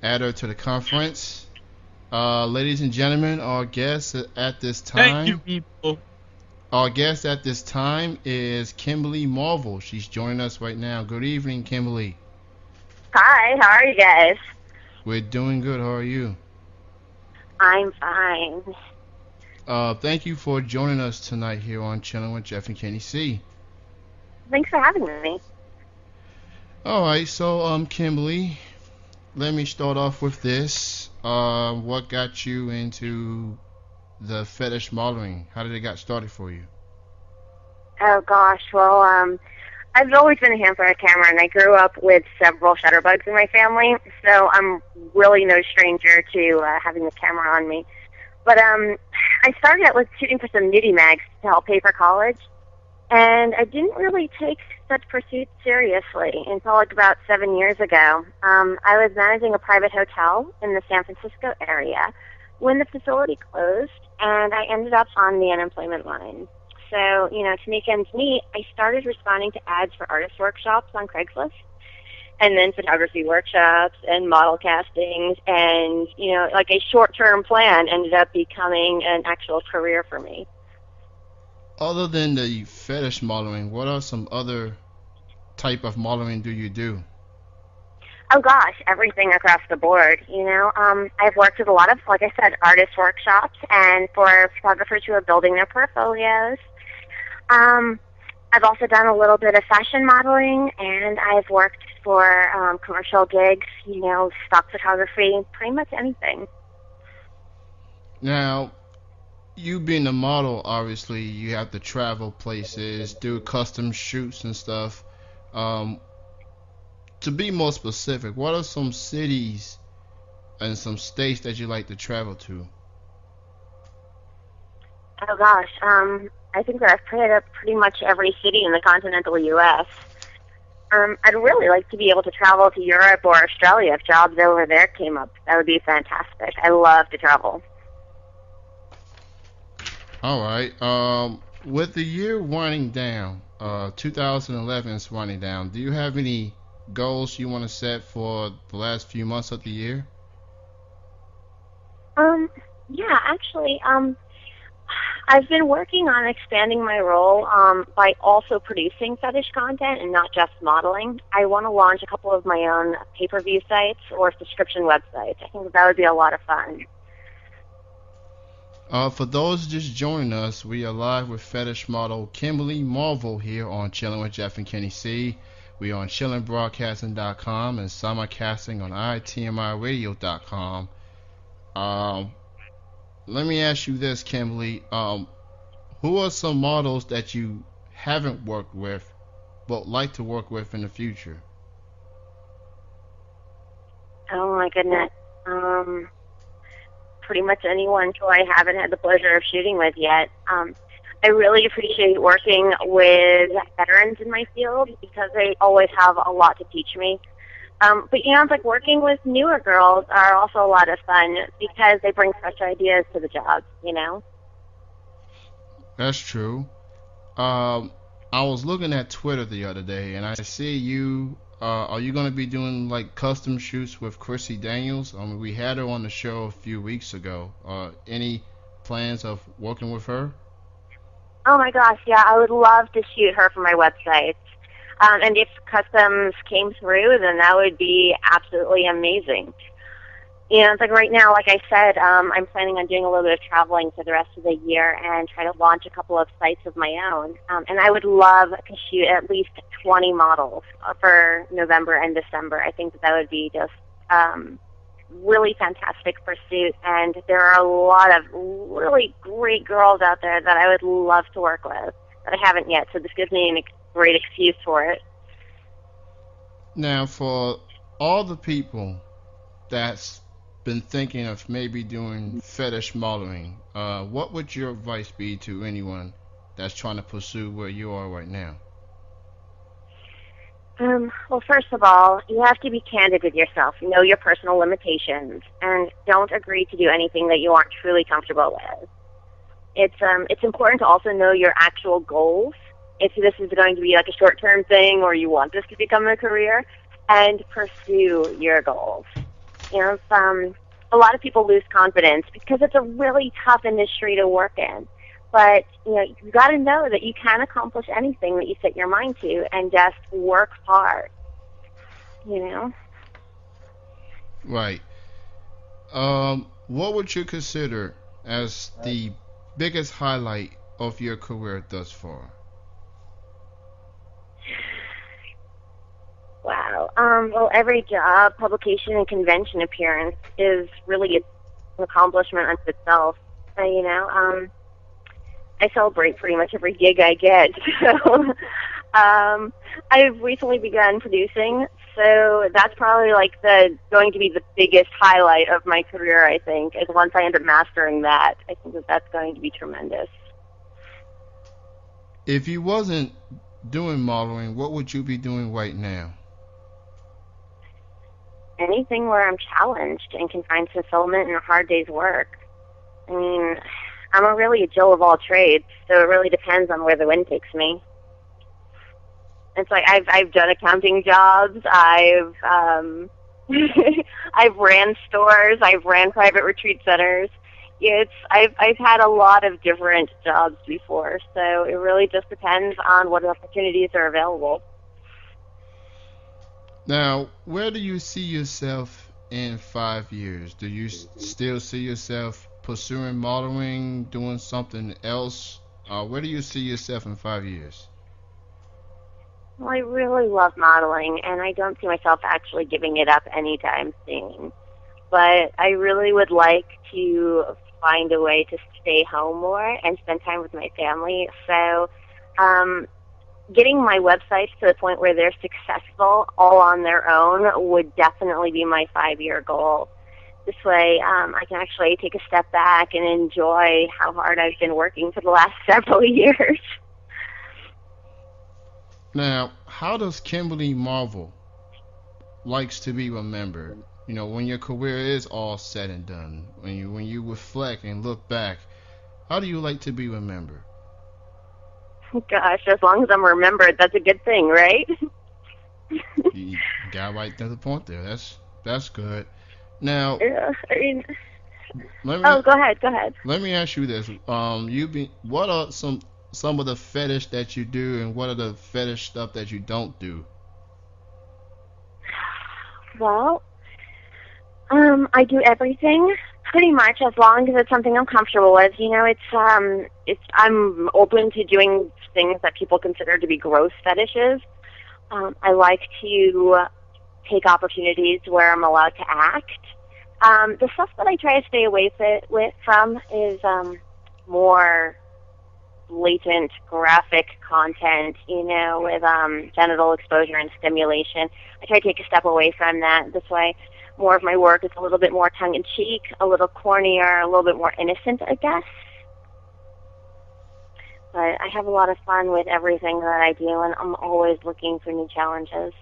add her to the conference. Ladies and gentlemen, Thank you, people. our guest at this time is Kimberly Marvel. She's joining us right now. Good evening, Kimberly. Hi, how are you guys? We're doing good. How are you? I'm fine. Thank you for joining us tonight here on Chilling with Jeff and Kenny C. Thanks for having me. All right, so Kimberly, let me start off with this. What got you into the fetish modeling? How did it get started for you? Oh gosh, well, I've always been a ham for a camera, and I grew up with several shutterbugs in my family, so I'm really no stranger to having a camera on me. But I started out with shooting for some nudie mags to help pay for college, and I didn't really take such pursuits seriously until like about 7 years ago. I was managing a private hotel in the San Francisco area when the facility closed, and I ended up on the unemployment line. So, to make ends meet, I started responding to ads for artist workshops on Craigslist, and then photography workshops and model castings, and, like a short-term plan ended up becoming an actual career for me. Other than the fetish modeling, what are some other type of modeling do you do? Oh gosh, everything across the board. I've worked with a lot of, like I said, artist workshops and for photographers who are building their portfolios. I've also done a little bit of fashion modeling, and I've worked for commercial gigs, stock photography, pretty much anything. Now, you being a model, obviously, you have to travel places, do custom shoots and stuff. To be more specific, what are some cities and some states that you like to travel to? Oh gosh, I think that I've played up pretty much every city in the continental U.S. I'd really like to be able to travel to Europe or Australia if jobs over there came up. That would be fantastic. I love to travel. All right. With the year winding down, 2011 is winding down. Do you have any goals you want to set for the last few months of the year? Yeah, actually, I've been working on expanding my role by also producing fetish content and not just modeling. I want to launch a couple of my own pay-per-view sites or subscription websites. I think that would be a lot of fun. For those just joining us, we are live with fetish model Kimberly Marvel here on Chilling with Jeff and Kenny C. We are on chillingbroadcasting.com and simulcasting on itmiradio.com. Let me ask you this, Kimberly. Who are some models that you haven't worked with but like to work with in the future? Oh my goodness. Pretty much anyone who I haven't had the pleasure of shooting with yet. I really appreciate working with veterans in my field because they always have a lot to teach me. But it's like working with newer girls are also a lot of fun because they bring fresh ideas to the job, That's true. I was looking at Twitter the other day, and I see you. Are you going to be doing like custom shoots with Chrissy Daniels? I mean, we had her on the show a few weeks ago. Any plans of working with her? Oh my gosh, yeah, I would love to shoot her for my website. And if customs came through, then that would be absolutely amazing. It's like right now, like I said, I'm planning on doing a little bit of traveling for the rest of the year and try to launch a couple of sites of my own. And I would love to shoot at least 20 models for November and December. I think that would be just really fantastic pursuit. And there are a lot of really great girls out there that I would love to work with that I haven't yet. So this gives me a great excuse for it. Now, for all the people that's been thinking of maybe doing fetish modeling, what would your advice be to anyone that's trying to pursue where you are right now? Well, first of all, you have to be candid with yourself. Know your personal limitations, and don't agree to do anything that you aren't truly comfortable with. It's important to also know your actual goals. If this is going to be like a short-term thing or you want this to become a career, and pursue your goals. A lot of people lose confidence because it's a really tough industry to work in. But, you've got to know that you can accomplish anything that you set your mind to and just work hard, Right. What would you consider as the biggest highlight of your career thus far? Wow. Well, every job, publication, and convention appearance is really an accomplishment unto itself. I celebrate pretty much every gig I get. So, I've recently begun producing, so that's probably going to be the biggest highlight of my career. I think is once I end up mastering that, I think that's going to be tremendous. If you wasn't doing modeling, what would you be doing right now? Anything where I'm challenged and can find fulfillment in a hard day's work. I mean, I'm really a Jill of all trades, so it really depends on where the wind takes me. It's like I've done accounting jobs. I've I've ran stores. I've ran private retreat centers. I've had a lot of different jobs before, so it really just depends on what opportunities are available. Now, where do you see yourself in 5 years? Do you still see yourself pursuing modeling, doing something else? Where do you see yourself in 5 years? Well, I really love modeling, and I don't see myself actually giving it up anytime soon. But I really would like to find a way to stay home more and spend time with my family. So, getting my websites to the point where they're successful all on their own would definitely be my 5-year goal. This way, I can actually take a step back and enjoy how hard I've been working for the last several years. Now, how does Kimberly Marvel likes to be remembered? When your career is all said and done, when you reflect and look back, how do you like to be remembered? Gosh, as long as I'm remembered, that's a good thing, right? You got right to the point there. That's good. Now, Yeah, go ahead. Let me ask you this: what are some of the fetish that you do, and what are the fetish stuff that you don't do? Well, I do everything pretty much as long as it's something I'm comfortable with. I'm open to doing things that people consider to be gross fetishes. I like to take opportunities where I'm allowed to act. The stuff that I try to stay away from is more blatant graphic content, with genital exposure and stimulation. I try to take a step away from that. This way, more of my work is a little bit more tongue-in-cheek, a little cornier, a little bit more innocent, I guess. But I have a lot of fun with everything that I do, and I'm always looking for new challenges.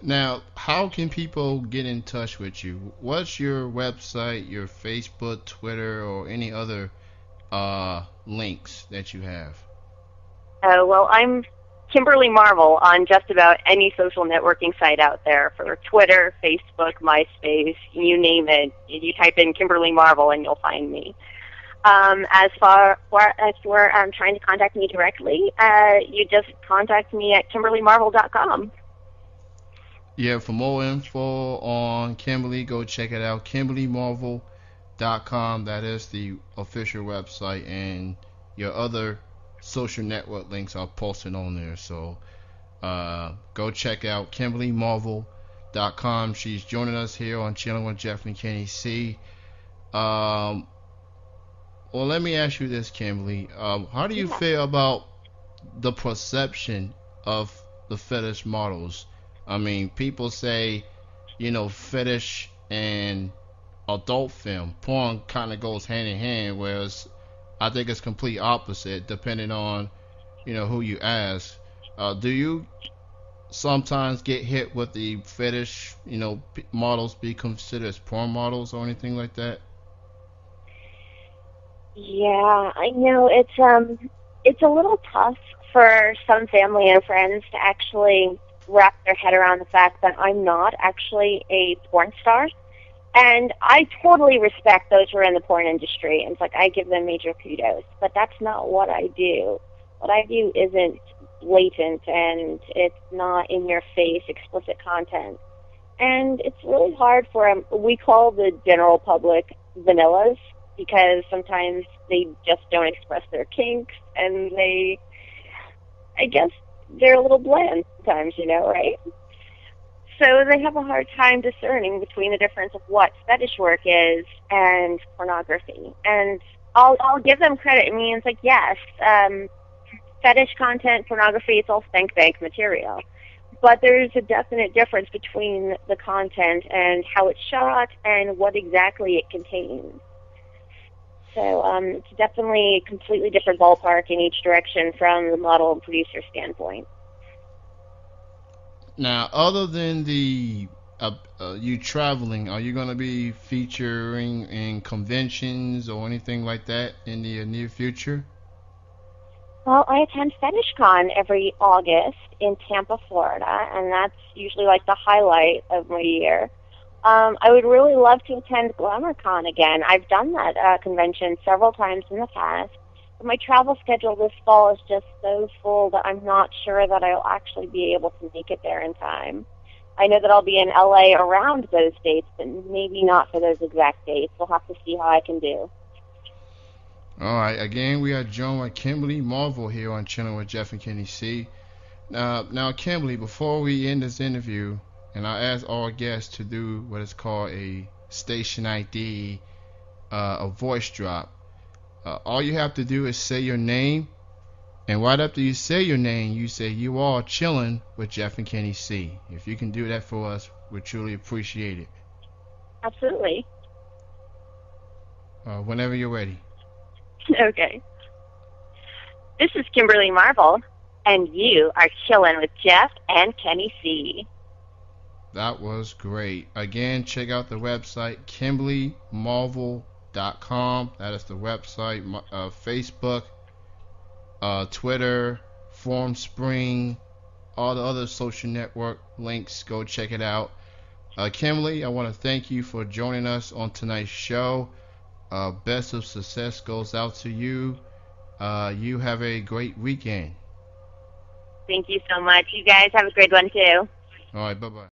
Now, how can people get in touch with you? What's your website, your Facebook, Twitter, or any other links that you have? Oh, well, I'm Kimberly Marvel on just about any social networking site out there, for Twitter, Facebook, MySpace, you name it. You type in Kimberly Marvel and you'll find me. As far as for trying to contact me directly, you just contact me at KimberlyMarvel.com. Yeah, for more info on Kimberly, go check it out. KimberlyMarvel.com. That is the official website, and your other social network links are posted on there. So go check out KimberlyMarvel.com. She's joining us here on Chilling with Jeff and Kenny C. Well, let me ask you this, Kimberly. How do you feel about the perception of the fetish models? I mean, people say, fetish and adult film, porn kind of goes hand in hand, whereas I think it's complete opposite, depending on, who you ask. Do you sometimes get hit with the fetish, models be considered as porn models or anything like that? Yeah, I know it's a little tough for some family and friends to actually wrap their head around the fact that I'm not actually a porn star. And I totally respect those who are in the porn industry, and it's like I give them major kudos. But that's not what I do. What I do isn't blatant, and it's not in-your-face explicit content. And it's really hard for we call the general public vanillas, because sometimes they just don't express their kinks, and I guess they're a little bland sometimes, right? So they have a hard time discerning between the difference of what fetish work is and pornography. And I'll give them credit. I mean, it's like, yes, fetish content, pornography, it's all spank bank material. But there's a definite difference between the content and how it's shot and what exactly it contains. So it's definitely a completely different ballpark in each direction from the model and producer standpoint. Now, other than the you traveling, are you going to be featuring in conventions or anything like that in the near future? Well, I attend FetishCon every August in Tampa, Florida, and that's usually like the highlight of my year. I would really love to attend GlamourCon again. I've done that convention several times in the past. But my travel schedule this fall is just so full that I'm not sure that I'll actually be able to make it there in time. I know that I'll be in LA around those dates, but maybe not for those exact dates. We'll have to see how I can do. All right. Again, we are joined by Kimberly Marvel here on Chilling with Jeff and Kenny C. Now, Kimberly, before we end this interview, and I ask all guests to do what is called a station ID, a voice drop. All you have to do is say your name, and right after you say your name, you say you are chilling with Jeff and Kenny C. If you can do that for us, we truly appreciate it. Absolutely. Whenever you're ready. Okay. This is Kimberly Marvel, and you are chilling with Jeff and Kenny C. That was great. Again, check out the website, KimberlyMarvel.com. That is the website. Facebook, Twitter, Formspring, all the other social network links. Go check it out. Kimberly, I want to thank you for joining us on tonight's show. Best of success goes out to you. You have a great weekend. Thank you so much. You guys have a great one too. All right, bye-bye.